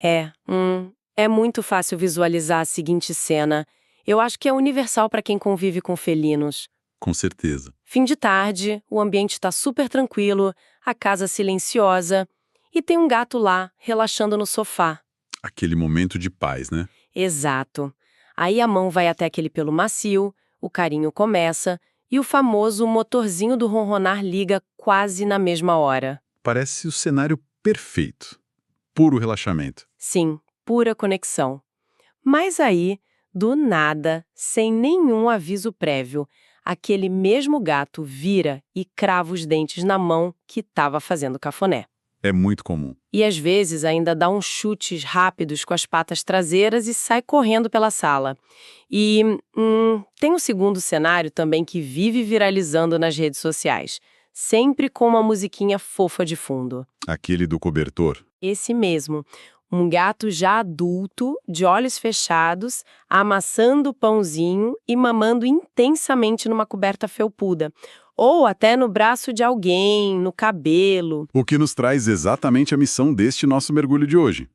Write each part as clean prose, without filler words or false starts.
É muito fácil visualizar a seguinte cena. Eu acho que é universal para quem convive com felinos. Com certeza. Fim de tarde, o ambiente está super tranquilo, a casa silenciosa, e tem um gato lá, relaxando no sofá. Aquele momento de paz, né? Exato. Aí a mão vai até aquele pelo macio, o carinho começa, e o famoso motorzinho do ronronar liga quase na mesma hora. Parece o cenário perfeito. Puro relaxamento. Sim, pura conexão. Mas aí, do nada, sem nenhum aviso prévio, aquele mesmo gato vira e crava os dentes na mão que estava fazendo cafuné. É muito comum. E às vezes ainda dá uns chutes rápidos com as patas traseiras e sai correndo pela sala. E tem um segundo cenário também que vive viralizando nas redes sociais, sempre com uma musiquinha fofa de fundo. Aquele do cobertor. Esse mesmo. Um gato já adulto, de olhos fechados, amassando o pãozinho e mamando intensamente numa coberta felpuda. Ou até no braço de alguém, no cabelo. O que nos traz exatamente a missão deste nosso mergulho de hoje.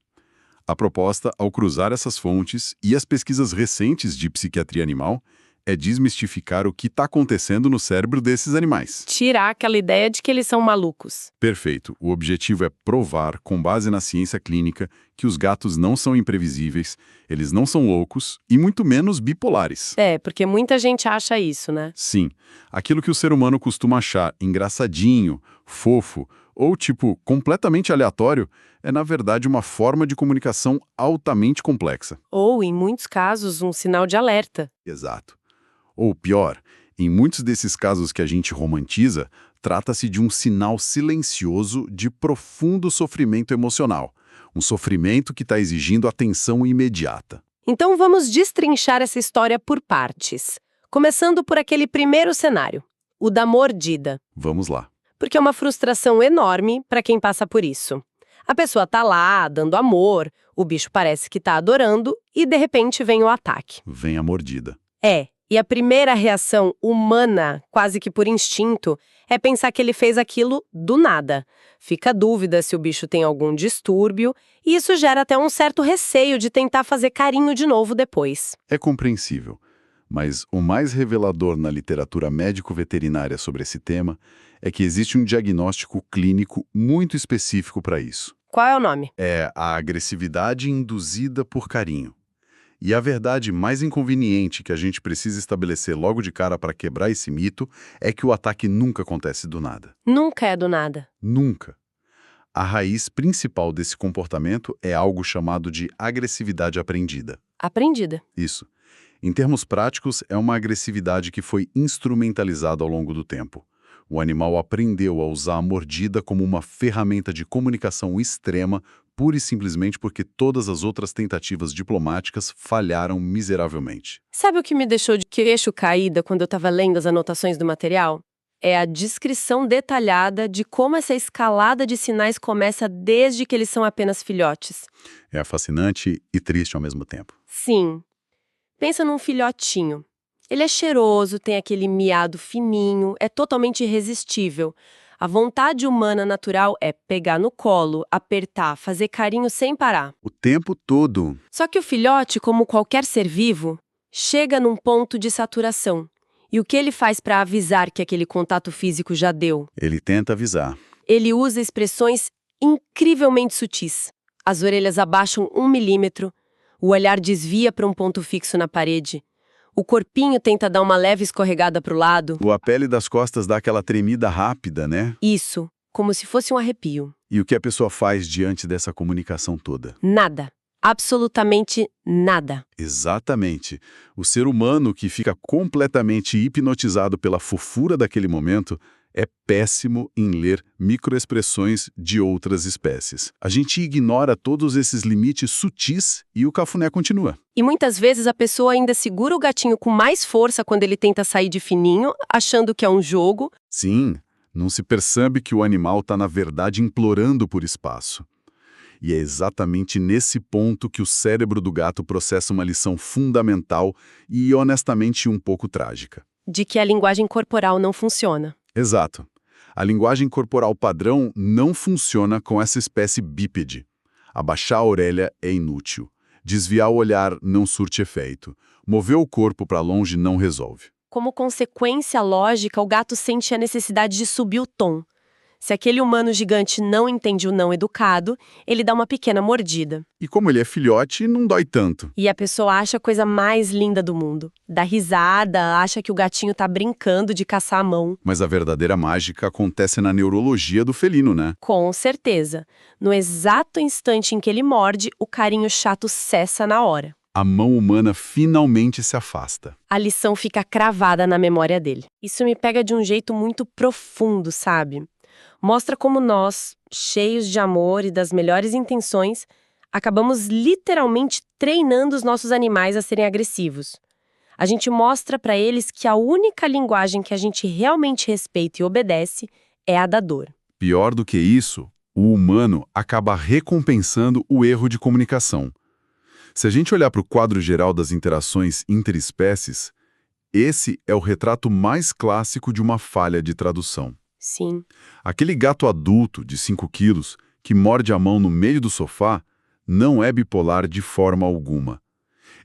A proposta, ao cruzar essas fontes e as pesquisas recentes de psiquiatria animal, é desmistificar o que está acontecendo no cérebro desses animais. Tirar aquela ideia de que eles são malucos. Perfeito. O objetivo é provar, com base na ciência clínica, que os gatos não são imprevisíveis, eles não são loucos e muito menos bipolares. Porque muita gente acha isso, né? Sim, aquilo que o ser humano costuma achar engraçadinho, fofo ou, completamente aleatório, é na verdade uma forma de comunicação altamente complexa. Ou, em muitos casos, um sinal de alerta. Exato. Ou pior, em muitos desses casos que a gente romantiza, trata-se de um sinal silencioso de profundo sofrimento emocional. Um sofrimento que está exigindo atenção imediata. Então vamos destrinchar essa história por partes. Começando por aquele primeiro cenário, o da mordida. Vamos lá. Porque é uma frustração enorme para quem passa por isso. A pessoa tá lá, dando amor, o bicho parece que tá adorando e de repente vem o ataque. Vem a mordida. E a primeira reação humana, quase que por instinto, é pensar que ele fez aquilo do nada. Fica a dúvida se o bicho tem algum distúrbio, e isso gera até um certo receio de tentar fazer carinho de novo depois. É compreensível, mas o mais revelador na literatura médico-veterinária sobre esse tema é que existe um diagnóstico clínico muito específico para isso. Qual é o nome? É a agressividade induzida por carinho. E a verdade mais inconveniente que a gente precisa estabelecer logo de cara para quebrar esse mito é que o ataque nunca acontece do nada. Nunca é do nada. Nunca. A raiz principal desse comportamento é algo chamado de agressividade aprendida. Aprendida. Isso. Em termos práticos, é uma agressividade que foi instrumentalizada ao longo do tempo. O animal aprendeu a usar a mordida como uma ferramenta de comunicação extrema, pura e simplesmente porque todas as outras tentativas diplomáticas falharam miseravelmente. Sabe o que me deixou de queixo caída quando eu estava lendo as anotações do material? É a descrição detalhada de como essa escalada de sinais começa desde que eles são apenas filhotes. É fascinante e triste ao mesmo tempo. Sim. Pensa num filhotinho. Ele é cheiroso, tem aquele miado fininho, é totalmente irresistível. A vontade humana natural é pegar no colo, apertar, fazer carinho sem parar. O tempo todo. Só que o filhote, como qualquer ser vivo, chega num ponto de saturação. E o que ele faz para avisar que aquele contato físico já deu? Ele tenta avisar. Ele usa expressões incrivelmente sutis. As orelhas abaixam 1 milímetro, o olhar desvia para um ponto fixo na parede. O corpinho tenta dar uma leve escorregada para o lado. A pele das costas dá aquela tremida rápida, né? Isso, como se fosse um arrepio. E o que a pessoa faz diante dessa comunicação toda? Nada. Absolutamente nada. Exatamente. O ser humano que fica completamente hipnotizado pela fofura daquele momento é péssimo em ler microexpressões de outras espécies. A gente ignora todos esses limites sutis e o cafuné continua. E muitas vezes a pessoa ainda segura o gatinho com mais força quando ele tenta sair de fininho, achando que é um jogo. Sim, não se percebe que o animal está, na verdade, implorando por espaço. E é exatamente nesse ponto que o cérebro do gato processa uma lição fundamental e, honestamente, um pouco trágica. De que a linguagem corporal não funciona. Exato. A linguagem corporal padrão não funciona com essa espécie bípede. Abaixar a orelha é inútil. Desviar o olhar não surte efeito. Mover o corpo para longe não resolve. Como consequência lógica, o gato sente a necessidade de subir o tom. Se aquele humano gigante não entende o não educado, ele dá uma pequena mordida. E como ele é filhote, não dói tanto. E a pessoa acha a coisa mais linda do mundo. Dá risada, acha que o gatinho tá brincando de caçar a mão. Mas a verdadeira mágica acontece na neurologia do felino, né? Com certeza. No exato instante em que ele morde, o carinho chato cessa na hora. A mão humana finalmente se afasta. A lição fica cravada na memória dele. Isso me pega de um jeito muito profundo, sabe? Mostra como nós, cheios de amor e das melhores intenções, acabamos literalmente treinando os nossos animais a serem agressivos. A gente mostra para eles que a única linguagem que a gente realmente respeita e obedece é a da dor. Pior do que isso, o humano acaba recompensando o erro de comunicação. Se a gente olhar para o quadro geral das interações interespécies, esse é o retrato mais clássico de uma falha de tradução. Sim. Aquele gato adulto de 5 quilos que morde a mão no meio do sofá não é bipolar de forma alguma.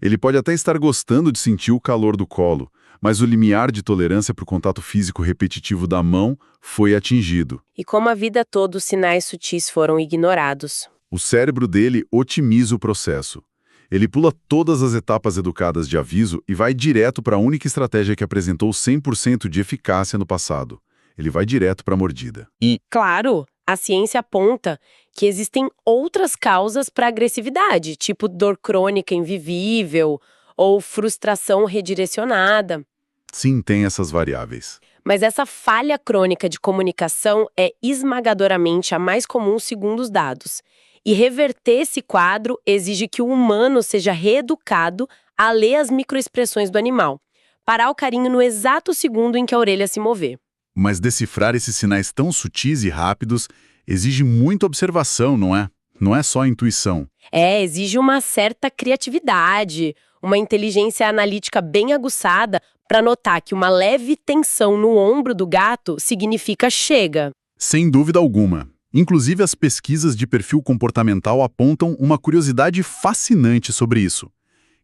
Ele pode até estar gostando de sentir o calor do colo, mas o limiar de tolerância para o contato físico repetitivo da mão foi atingido. E como a vida toda os sinais sutis foram ignorados. O cérebro dele otimiza o processo. Ele pula todas as etapas educadas de aviso e vai direto para a única estratégia que apresentou 100% de eficácia no passado. Ele vai direto para a mordida. E, claro, a ciência aponta que existem outras causas para agressividade, tipo dor crônica invivível ou frustração redirecionada. Sim, tem essas variáveis. Mas essa falha crônica de comunicação é esmagadoramente a mais comum segundo os dados. E reverter esse quadro exige que o humano seja reeducado a ler as microexpressões do animal, parar o carinho no exato segundo em que a orelha se mover. Mas decifrar esses sinais tão sutis e rápidos exige muita observação, não é? Não é só intuição. Exige uma certa criatividade, uma inteligência analítica bem aguçada para notar que uma leve tensão no ombro do gato significa chega. Sem dúvida alguma. Inclusive, as pesquisas de perfil comportamental apontam uma curiosidade fascinante sobre isso.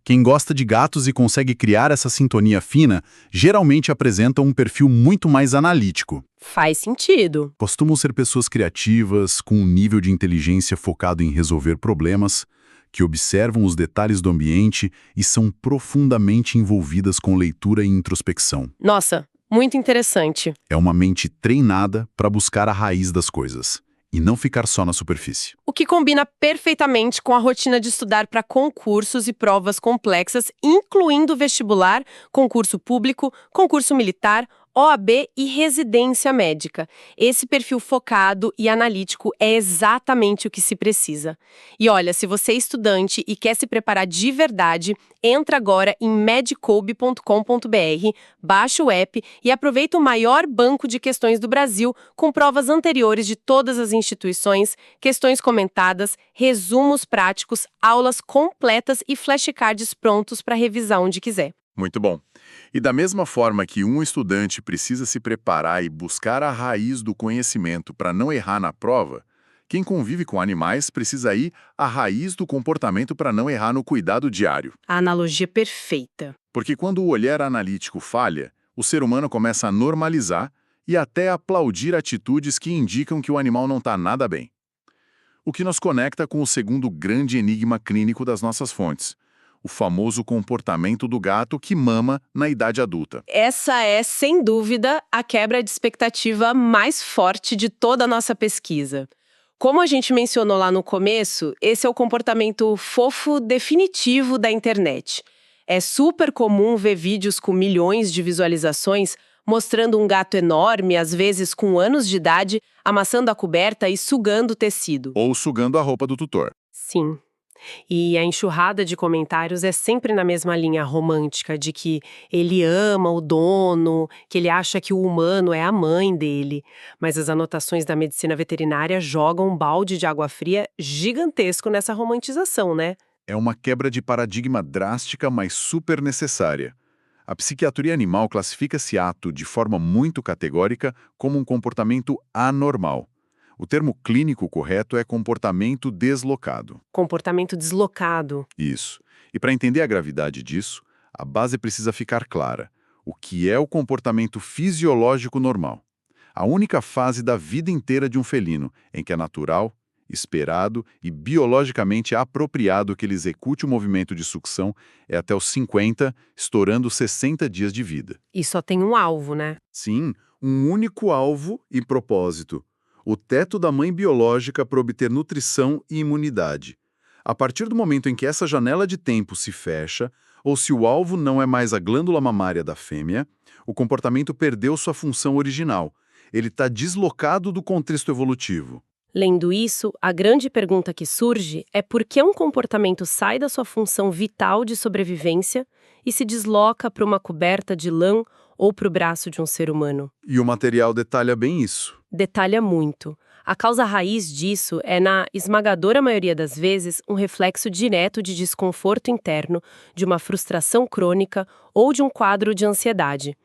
Quem gosta de gatos e consegue criar essa sintonia fina, geralmente apresenta um perfil muito mais analítico. Faz sentido. Costumam ser pessoas criativas, com um nível de inteligência focado em resolver problemas, que observam os detalhes do ambiente e são profundamente envolvidas com leitura e introspecção. Nossa, muito interessante. É uma mente treinada para buscar a raiz das coisas e não ficar só na superfície. O que combina perfeitamente com a rotina de estudar para concursos e provas complexas, incluindo vestibular, concurso público, concurso militar, OAB e residência médica. Esse perfil focado e analítico é exatamente o que se precisa. E olha, se você é estudante e quer se preparar de verdade, entra agora em medicobe.com.br, baixa o app e aproveita o maior banco de questões do Brasil, com provas anteriores de todas as instituições, questões comentadas, resumos práticos, aulas completas e flashcards prontos para revisar onde quiser. Muito bom. E da mesma forma que um estudante precisa se preparar e buscar a raiz do conhecimento para não errar na prova, quem convive com animais precisa ir à raiz do comportamento para não errar no cuidado diário. A analogia perfeita. Porque quando o olhar analítico falha, o ser humano começa a normalizar e até aplaudir atitudes que indicam que o animal não está nada bem. O que nos conecta com o segundo grande enigma clínico das nossas fontes: o famoso comportamento do gato que mama na idade adulta. Essa é, sem dúvida, a quebra de expectativa mais forte de toda a nossa pesquisa. Como a gente mencionou lá no começo, esse é o comportamento fofo definitivo da internet. É super comum ver vídeos com milhões de visualizações mostrando um gato enorme, às vezes com anos de idade, amassando a coberta e sugando o tecido. Ou sugando a roupa do tutor. Sim. E a enxurrada de comentários é sempre na mesma linha romântica de que ele ama o dono, que ele acha que o humano é a mãe dele. Mas as anotações da medicina veterinária jogam um balde de água fria gigantesco nessa romantização, né? É uma quebra de paradigma drástica, mas super necessária. A psiquiatria animal classifica esse ato de forma muito categórica como um comportamento anormal. O termo clínico correto é comportamento deslocado. Comportamento deslocado. Isso. E para entender a gravidade disso, a base precisa ficar clara. O que é o comportamento fisiológico normal? A única fase da vida inteira de um felino em que é natural, esperado e biologicamente apropriado que ele execute o movimento de sucção é até os 50, estourando 60 dias de vida. E só tem um alvo, né? Sim, um único alvo e propósito. O teto da mãe biológica para obter nutrição e imunidade. A partir do momento em que essa janela de tempo se fecha, ou se o alvo não é mais a glândula mamária da fêmea, o comportamento perdeu sua função original. Ele está deslocado do contexto evolutivo. Lendo isso, a grande pergunta que surge é por que um comportamento sai da sua função vital de sobrevivência e se desloca para uma coberta de lã ou para o braço de um ser humano. E o material detalha bem isso. Detalha muito. A causa raiz disso é, na esmagadora maioria das vezes, um reflexo direto de desconforto interno, de uma frustração crônica ou de um quadro de ansiedade.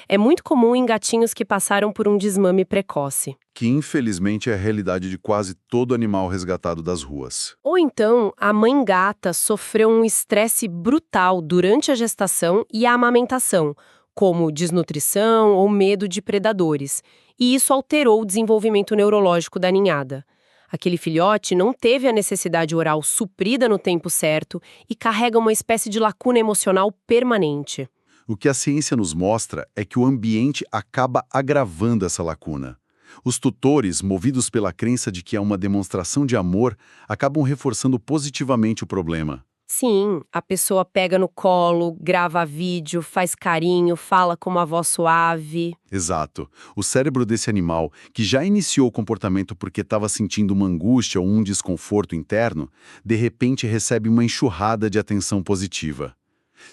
É muito comum em gatinhos que passaram por um desmame precoce. Que infelizmente é a realidade de quase todo animal resgatado das ruas. Ou então, a mãe gata sofreu um estresse brutal durante a gestação e a amamentação, como desnutrição ou medo de predadores, e isso alterou o desenvolvimento neurológico da ninhada. Aquele filhote não teve a necessidade oral suprida no tempo certo e carrega uma espécie de lacuna emocional permanente. O que a ciência nos mostra é que o ambiente acaba agravando essa lacuna. Os tutores, movidos pela crença de que é uma demonstração de amor, acabam reforçando positivamente o problema. Sim, a pessoa pega no colo, grava vídeo, faz carinho, fala com uma voz suave. Exato. O cérebro desse animal, que já iniciou o comportamento porque estava sentindo uma angústia ou um desconforto interno, de repente recebe uma enxurrada de atenção positiva.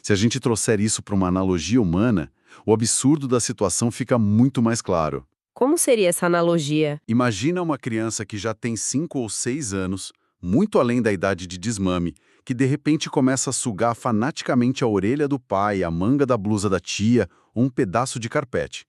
Se a gente trouxer isso para uma analogia humana, o absurdo da situação fica muito mais claro. Como seria essa analogia? Imagina uma criança que já tem 5 ou 6 anos, muito além da idade de desmame, que de repente começa a sugar fanaticamente a orelha do pai, a manga da blusa da tia ou um pedaço de carpete.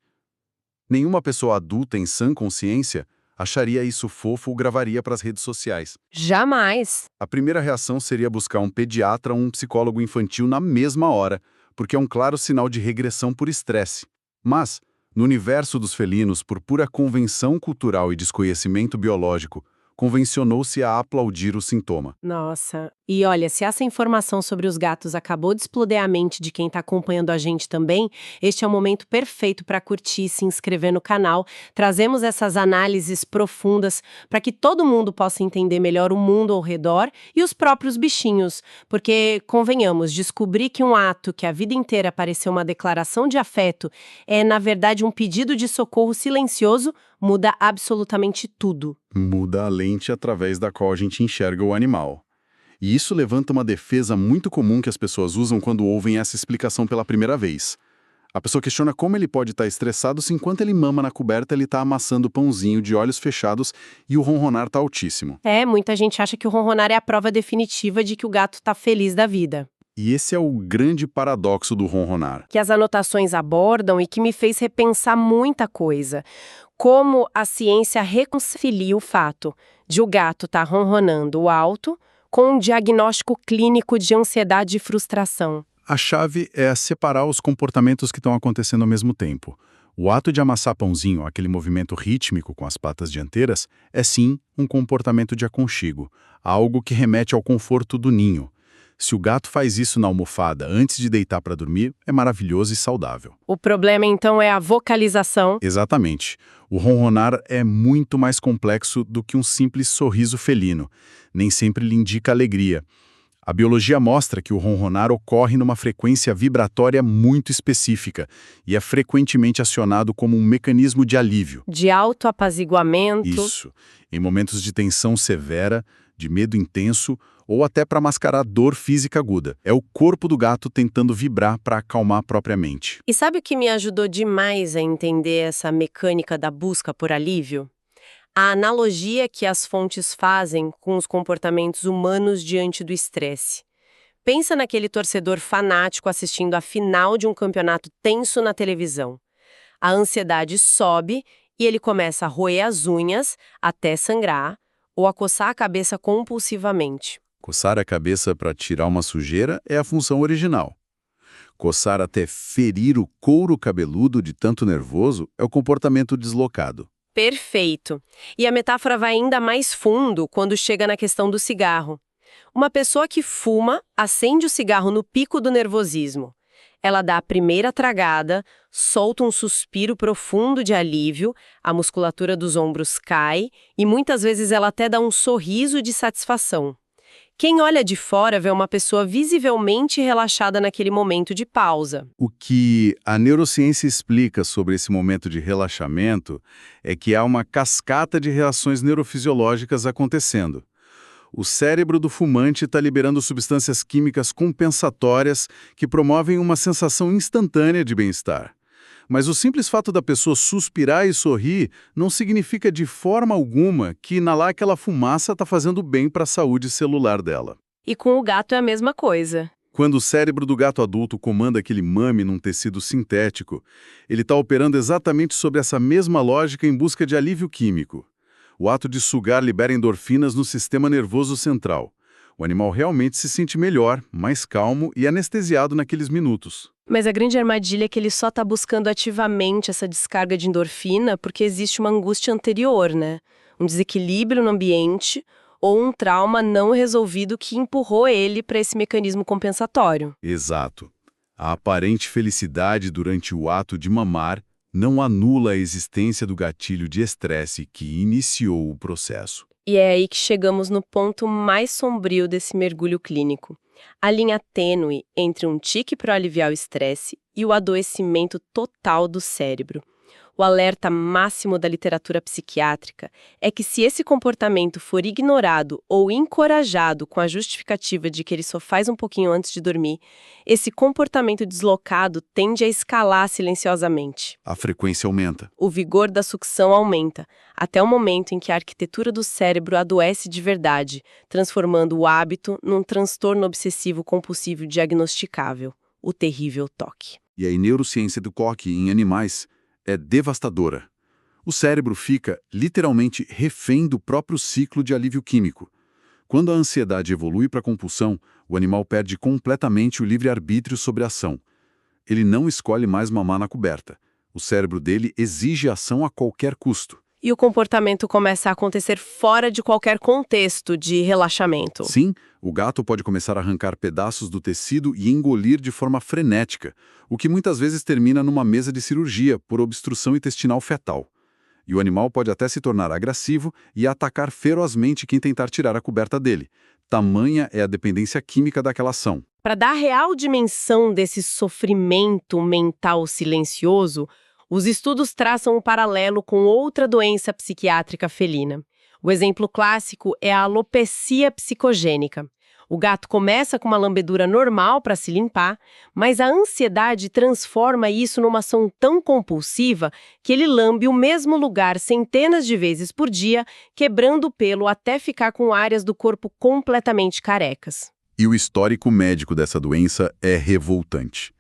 Nenhuma pessoa adulta em sã consciência acharia isso fofo ou gravaria para as redes sociais. Jamais! A primeira reação seria buscar um pediatra ou um psicólogo infantil na mesma hora, porque é um claro sinal de regressão por estresse. Mas, no universo dos felinos, por pura convenção cultural e desconhecimento biológico, convencionou-se a aplaudir o sintoma. Nossa, e olha, se essa informação sobre os gatos acabou de explodir a mente de quem está acompanhando a gente também, este é o momento perfeito para curtir e se inscrever no canal. Trazemos essas análises profundas para que todo mundo possa entender melhor o mundo ao redor e os próprios bichinhos, porque, convenhamos, descobrir que um ato que a vida inteira pareceu uma declaração de afeto é, na verdade, um pedido de socorro silencioso, muda absolutamente tudo. Muda a lente através da qual a gente enxerga o animal. E isso levanta uma defesa muito comum que as pessoas usam quando ouvem essa explicação pela primeira vez. A pessoa questiona como ele pode estar estressado se enquanto ele mama na coberta ele está amassando pãozinho de olhos fechados e o ronronar está altíssimo. Muita gente acha que o ronronar é a prova definitiva de que o gato está feliz da vida. E esse é o grande paradoxo do ronronar. Que as anotações abordam e que me fez repensar muita coisa. Como a ciência reconcilia o fato de o gato estar ronronando alto com um diagnóstico clínico de ansiedade e frustração. A chave é separar os comportamentos que estão acontecendo ao mesmo tempo. O ato de amassar pãozinho, aquele movimento rítmico com as patas dianteiras, é sim um comportamento de aconchego, algo que remete ao conforto do ninho. Se o gato faz isso na almofada antes de deitar para dormir, é maravilhoso e saudável. O problema, então, é a vocalização. Exatamente. O ronronar é muito mais complexo do que um simples sorriso felino. Nem sempre lhe indica alegria. A biologia mostra que o ronronar ocorre numa frequência vibratória muito específica e é frequentemente acionado como um mecanismo de alívio. De autoapaziguamento. Isso. Em momentos de tensão severa, de medo intenso ou até para mascarar dor física aguda. É o corpo do gato tentando vibrar para acalmar a própria mente. E sabe o que me ajudou demais a entender essa mecânica da busca por alívio? A analogia que as fontes fazem com os comportamentos humanos diante do estresse. Pensa naquele torcedor fanático assistindo a final de um campeonato tenso na televisão. A ansiedade sobe e ele começa a roer as unhas até sangrar ou a coçar a cabeça compulsivamente. Coçar a cabeça para tirar uma sujeira é a função original. Coçar até ferir o couro cabeludo de tanto nervoso é o comportamento deslocado. Perfeito. E a metáfora vai ainda mais fundo quando chega na questão do cigarro. Uma pessoa que fuma acende o cigarro no pico do nervosismo. Ela dá a primeira tragada, solta um suspiro profundo de alívio, a musculatura dos ombros cai e muitas vezes ela até dá um sorriso de satisfação. Quem olha de fora vê uma pessoa visivelmente relaxada naquele momento de pausa. O que a neurociência explica sobre esse momento de relaxamento é que há uma cascata de reações neurofisiológicas acontecendo. O cérebro do fumante está liberando substâncias químicas compensatórias que promovem uma sensação instantânea de bem-estar. Mas o simples fato da pessoa suspirar e sorrir não significa de forma alguma que inalar aquela fumaça está fazendo bem para a saúde celular dela. E com o gato é a mesma coisa. Quando o cérebro do gato adulto comanda aquele mame num tecido sintético, ele está operando exatamente sobre essa mesma lógica em busca de alívio químico. O ato de sugar libera endorfinas no sistema nervoso central. O animal realmente se sente melhor, mais calmo e anestesiado naqueles minutos. Mas a grande armadilha é que ele só está buscando ativamente essa descarga de endorfina porque existe uma angústia anterior, né? Um desequilíbrio no ambiente ou um trauma não resolvido que empurrou ele para esse mecanismo compensatório. Exato. A aparente felicidade durante o ato de mamar não anula a existência do gatilho de estresse que iniciou o processo. E é aí que chegamos no ponto mais sombrio desse mergulho clínico. A linha tênue entre um tique para aliviar o estresse e o adoecimento total do cérebro. O alerta máximo da literatura psiquiátrica é que se esse comportamento for ignorado ou encorajado com a justificativa de que ele só faz um pouquinho antes de dormir, esse comportamento deslocado tende a escalar silenciosamente. A frequência aumenta. O vigor da sucção aumenta, até o momento em que a arquitetura do cérebro adoece de verdade, transformando o hábito num transtorno obsessivo-compulsivo diagnosticável, o terrível TOC. E a neurociência do TOC em animais é devastadora. O cérebro fica, literalmente, refém do próprio ciclo de alívio químico. Quando a ansiedade evolui para a compulsão, o animal perde completamente o livre-arbítrio sobre a ação. Ele não escolhe mais mamar na coberta. O cérebro dele exige ação a qualquer custo. E o comportamento começa a acontecer fora de qualquer contexto de relaxamento. Sim, o gato pode começar a arrancar pedaços do tecido e engolir de forma frenética, o que muitas vezes termina numa mesa de cirurgia por obstrução intestinal fetal. E o animal pode até se tornar agressivo e atacar ferozmente quem tentar tirar a coberta dele. Tamanha é a dependência química daquela ação. Para dar real dimensão desse sofrimento mental silencioso, os estudos traçam um paralelo com outra doença psiquiátrica felina. O exemplo clássico é a alopecia psicogênica. O gato começa com uma lambedura normal para se limpar, mas a ansiedade transforma isso numa ação tão compulsiva que ele lambe o mesmo lugar centenas de vezes por dia, quebrando o pelo até ficar com áreas do corpo completamente carecas. E o histórico médico dessa doença é revoltante.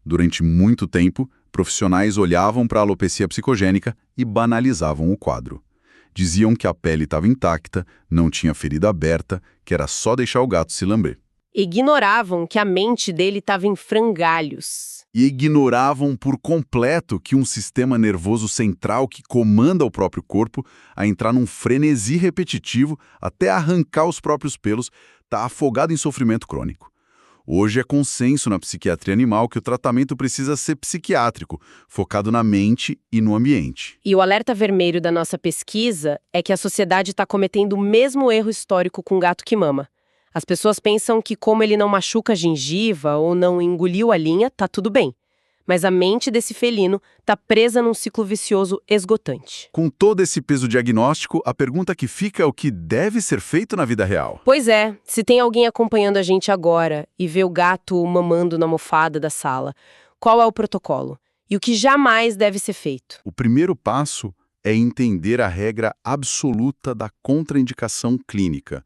Durante muito tempo, profissionais olhavam para a alopecia psicogênica e banalizavam o quadro. Diziam que a pele estava intacta, não tinha ferida aberta, que era só deixar o gato se lamber. Ignoravam que a mente dele estava em frangalhos. E ignoravam por completo que um sistema nervoso central que comanda o próprio corpo a entrar num frenesi repetitivo até arrancar os próprios pelos está afogado em sofrimento crônico. Hoje é consenso na psiquiatria animal que o tratamento precisa ser psiquiátrico, focado na mente e no ambiente. E o alerta vermelho da nossa pesquisa é que a sociedade está cometendo o mesmo erro histórico com o gato que mama. As pessoas pensam que como ele não machuca a gengiva ou não engoliu a linha, tá tudo bem. Mas a mente desse felino está presa num ciclo vicioso esgotante. Com todo esse peso diagnóstico, a pergunta que fica é o que deve ser feito na vida real. Pois é, se tem alguém acompanhando a gente agora e vê o gato mamando na almofada da sala, qual é o protocolo? E o que jamais deve ser feito? O primeiro passo é entender a regra absoluta da contraindicação clínica.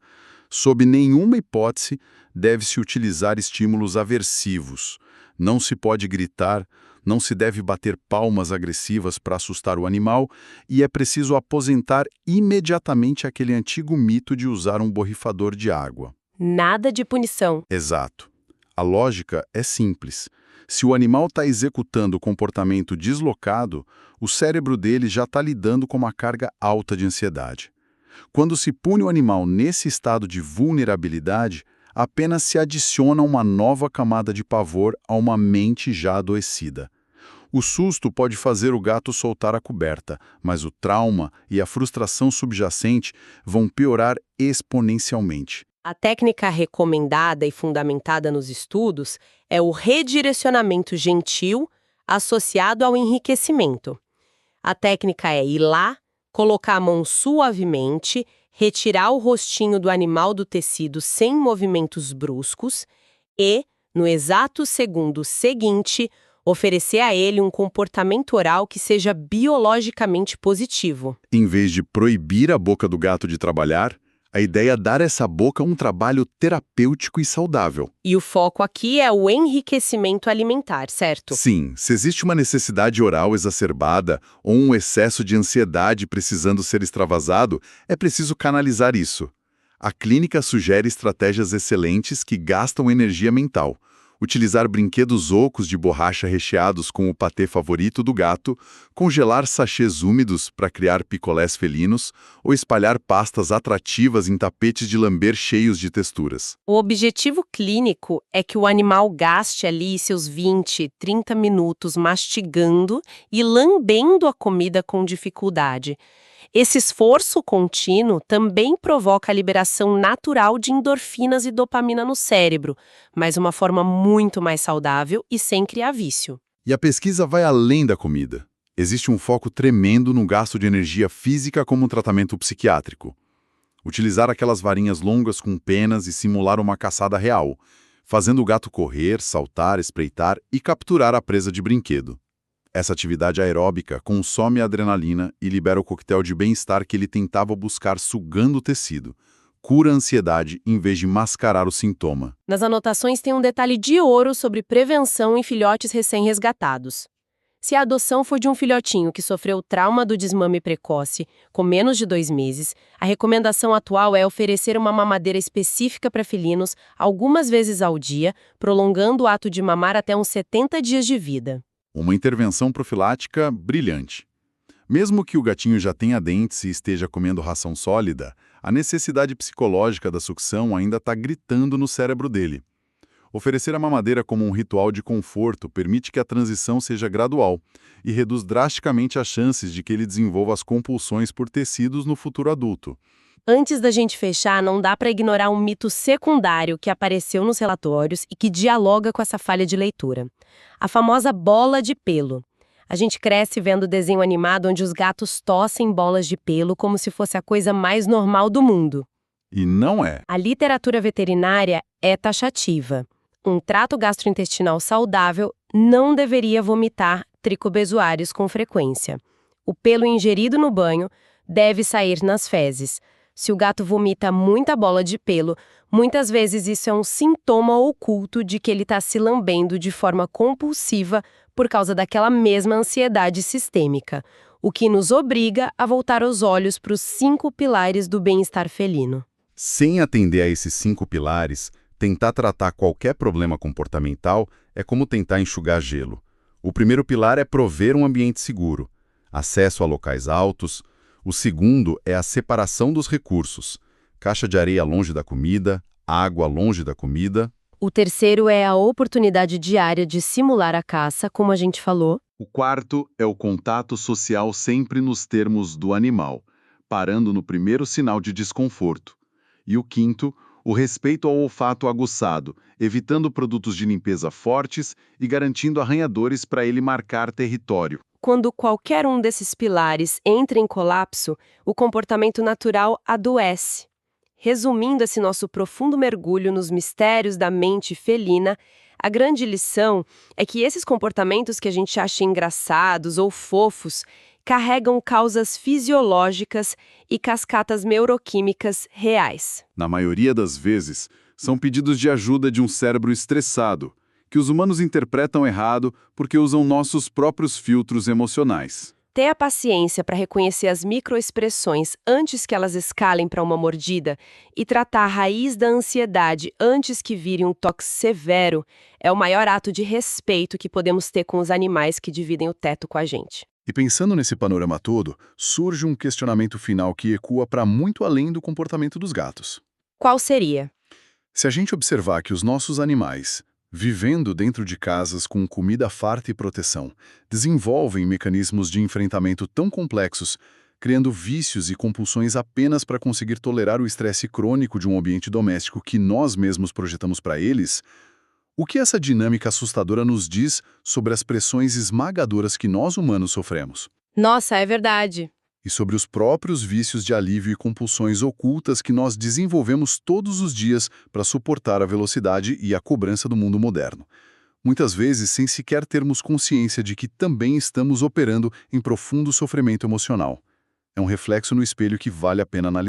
Sob nenhuma hipótese, deve-se utilizar estímulos aversivos. Não se pode gritar, Não se deve bater palmas agressivas para assustar o animal e é preciso aposentar imediatamente aquele antigo mito de usar um borrifador de água. Nada de punição. Exato. A lógica é simples. Se o animal está executando o comportamento deslocado, o cérebro dele já está lidando com uma carga alta de ansiedade. Quando se pune o animal nesse estado de vulnerabilidade, apenas se adiciona uma nova camada de pavor a uma mente já adoecida. O susto pode fazer o gato soltar a coberta, mas o trauma e a frustração subjacente vão piorar exponencialmente. A técnica recomendada e fundamentada nos estudos é o redirecionamento gentil associado ao enriquecimento. A técnica é ir lá, colocar a mão suavemente, retirar o rostinho do animal do tecido sem movimentos bruscos e, no exato segundo seguinte, oferecer a ele um comportamento oral que seja biologicamente positivo. Em vez de proibir a boca do gato de trabalhar, a ideia é dar a essa boca um trabalho terapêutico e saudável. E o foco aqui é o enriquecimento alimentar, certo? Sim, se existe uma necessidade oral exacerbada ou um excesso de ansiedade precisando ser extravasado, é preciso canalizar isso. A clínica sugere estratégias excelentes que gastam energia mental. Utilizar brinquedos ocos de borracha recheados com o patê favorito do gato, congelar sachês úmidos para criar picolés felinos ou espalhar pastas atrativas em tapetes de lamber cheios de texturas. O objetivo clínico é que o animal gaste ali seus 20, 30 minutos mastigando e lambendo a comida com dificuldade. Esse esforço contínuo também provoca a liberação natural de endorfinas e dopamina no cérebro, mas uma forma muito mais saudável e sem criar vício. E a pesquisa vai além da comida. Existe um foco tremendo no gasto de energia física como um tratamento psiquiátrico. Utilizar aquelas varinhas longas com penas e simular uma caçada real, fazendo o gato correr, saltar, espreitar e capturar a presa de brinquedo. Essa atividade aeróbica consome a adrenalina e libera o coquetel de bem-estar que ele tentava buscar sugando o tecido. Cura a ansiedade em vez de mascarar o sintoma. Nas anotações tem um detalhe de ouro sobre prevenção em filhotes recém-resgatados. Se a adoção for de um filhotinho que sofreu trauma do desmame precoce, com menos de 2 meses, a recomendação atual é oferecer uma mamadeira específica para felinos algumas vezes ao dia, prolongando o ato de mamar até uns 70 dias de vida. Uma intervenção profilática brilhante. Mesmo que o gatinho já tenha dentes e esteja comendo ração sólida, a necessidade psicológica da sucção ainda está gritando no cérebro dele. Oferecer a mamadeira como um ritual de conforto permite que a transição seja gradual e reduz drasticamente as chances de que ele desenvolva as compulsões por tecidos no futuro adulto. Antes da gente fechar, não dá para ignorar um mito secundário que apareceu nos relatórios e que dialoga com essa falha de leitura. A famosa bola de pelo. A gente cresce vendo desenho animado onde os gatos tossem bolas de pelo como se fosse a coisa mais normal do mundo. E não é. A literatura veterinária é taxativa. Um trato gastrointestinal saudável não deveria vomitar tricobezoários com frequência. O pelo ingerido no banho deve sair nas fezes. Se o gato vomita muita bola de pelo, muitas vezes isso é um sintoma oculto de que ele está se lambendo de forma compulsiva por causa daquela mesma ansiedade sistêmica, o que nos obriga a voltar os olhos para os 5 pilares do bem-estar felino. Sem atender a esses 5 pilares, tentar tratar qualquer problema comportamental é como tentar enxugar gelo. O primeiro pilar é prover um ambiente seguro, acesso a locais altos. O segundo é a separação dos recursos, caixa de areia longe da comida, água longe da comida. O terceiro é a oportunidade diária de simular a caça, como a gente falou. O quarto é o contato social sempre nos termos do animal, parando no primeiro sinal de desconforto. E o quinto, o respeito ao olfato aguçado, evitando produtos de limpeza fortes e garantindo arranhadores para ele marcar território. Quando qualquer um desses pilares entra em colapso, o comportamento natural adoece. Resumindo esse nosso profundo mergulho nos mistérios da mente felina, a grande lição é que esses comportamentos que a gente acha engraçados ou fofos carregam causas fisiológicas e cascatas neuroquímicas reais. Na maioria das vezes, são pedidos de ajuda de um cérebro estressado, que os humanos interpretam errado porque usam nossos próprios filtros emocionais. Ter a paciência para reconhecer as microexpressões antes que elas escalem para uma mordida e tratar a raiz da ansiedade antes que vire um toque severo é o maior ato de respeito que podemos ter com os animais que dividem o teto com a gente. E pensando nesse panorama todo, surge um questionamento final que ecoa para muito além do comportamento dos gatos. Qual seria? Se a gente observar que os nossos animais, vivendo dentro de casas com comida farta e proteção, desenvolvem mecanismos de enfrentamento tão complexos, criando vícios e compulsões apenas para conseguir tolerar o estresse crônico de um ambiente doméstico que nós mesmos projetamos para eles, o que essa dinâmica assustadora nos diz sobre as pressões esmagadoras que nós humanos sofremos? Nossa, é verdade. E sobre os próprios vícios de alívio e compulsões ocultas que nós desenvolvemos todos os dias para suportar a velocidade e a cobrança do mundo moderno. Muitas vezes sem sequer termos consciência de que também estamos operando em profundo sofrimento emocional. É um reflexo no espelho que vale a pena analisar.